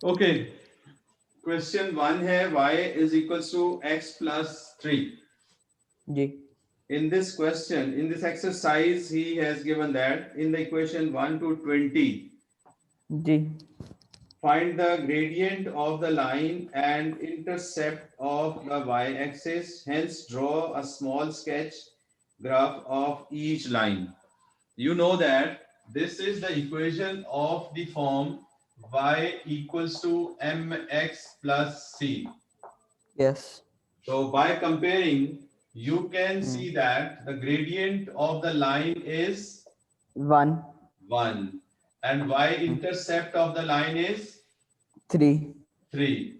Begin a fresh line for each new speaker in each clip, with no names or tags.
Okay, question 1 है y is equals to x plus 3.
जी
In this question, in this exercise, he has given that in the equation 1 to 20,
जी
find the gradient of the line and intercept of the y-axis. Hence, draw a small sketch graph of each line. You know that this is the equation of the form y equals to mx plus c.
Yes
So by comparing, you can see
hmm
that the gradient of the line is
1
1 and y-intercept of the line is
3
3.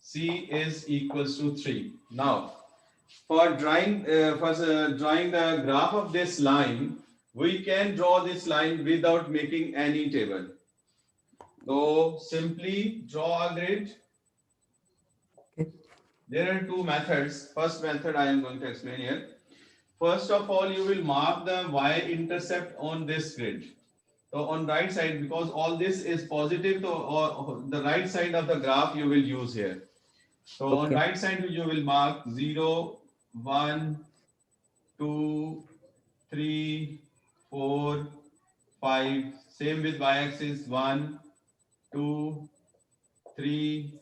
C is equals to 3. Now, for drawing the graph of this line, we can draw this line without making any table. So simply draw a grid.
okay
There are two methods. First method I am going to explain here. First of all, you will mark the y-intercept on this grid. So on right side, because all this is positive, so the right side of the graph you will use here. So on
okay
right side you will mark 0, 1, 2, 3, 4, 5. Same with y-axis 1, 2, 3,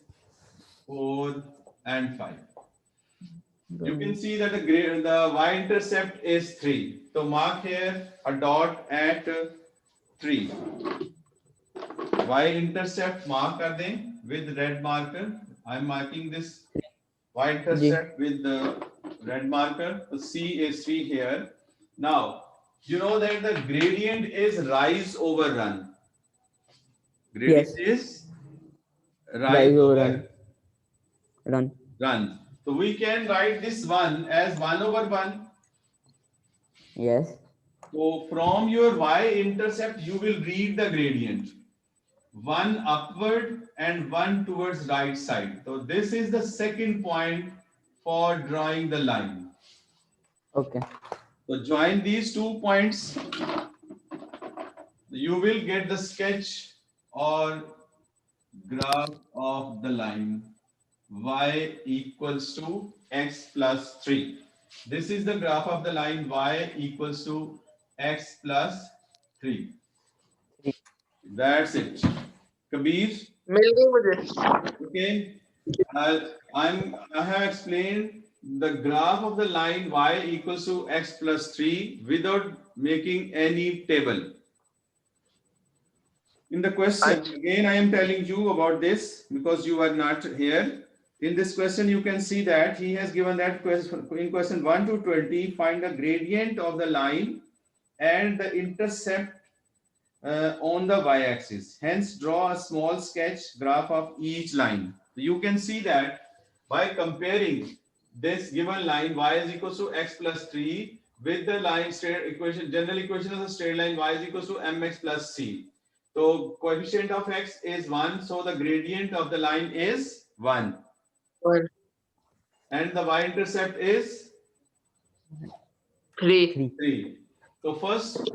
4, and 5. You can see that the y-intercept is 3. So mark here a dot at 3. Y-intercept mark कर दें with red marker. I am marking this
जी
y-intercept with the red marker. So C is 3 here. Now, you know that the gradient is rise over run. Gradient
yes
is rise
rise over
over
run
run. So we can write this one as 1 over 1.
Yes
So from your y-intercept, you will read the gradient. One upward and one towards right side. So this is the second point for drawing the line.
Okay
So join these 2 points. You will get the sketch or graph of the line y equals to x plus 3. This is the graph of the line y equals to x plus 3. That's it. Kabir,
मिल गई मुझे।
okay. I have explained the graph of the line y equals to x plus 3 without making any table. In the question,
अच्छा
again, I am telling you about this because you are not here. In this question, you can see that he has given that question in question 1 to 20, find the gradient of the line and the intercept on the y-axis. Hence, draw a small sketch graph of each line. You can see that by comparing this given line y is equals to x plus 3 with the line straight equation, general equation of the straight line y is equals to mx plus c. So coefficient of x is 1, so the gradient of the line is 1
1
and the y-intercept is
3
3
3. So first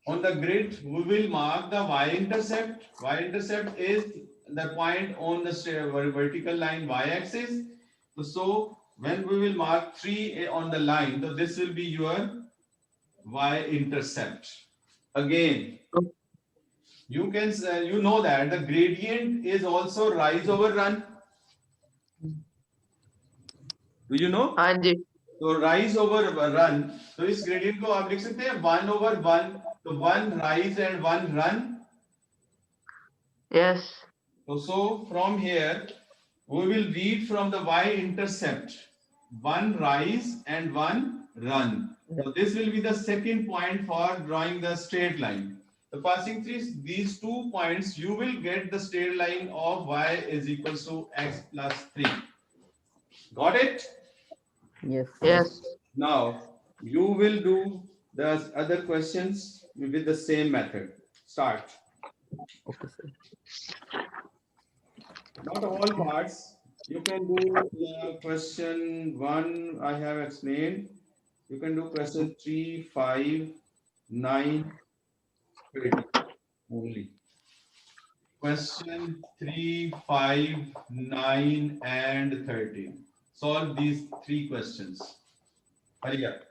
on the grid, we will mark the y-intercept. Y-intercept is the point on the vertical line y-axis. So when we will mark 3 on the line, so this will be your y-intercept. Again, you can you know that the gradient is also rise over run. Do you know?
हाँ जी
तो rise over run. तो इस gradient को आप लिख सकते हैं 1 over 1. तो 1 rise and 1 run.
Yes
So from here, we will read from the y-intercept, one rise and one run. So this will be the second point for drawing the straight line. So passing through these 2 points, you will get the straight line of y is equals to x plus 3. Got it?
Yes
yes
Now, you will do the other questions with the same method. Start.
Okay sir
Not all parts. You can do question 1, I have explained. You can do question 3, 5, 9, 20 only. Question 3, 5, 9, and 13. Solve these three questions. Hurry up.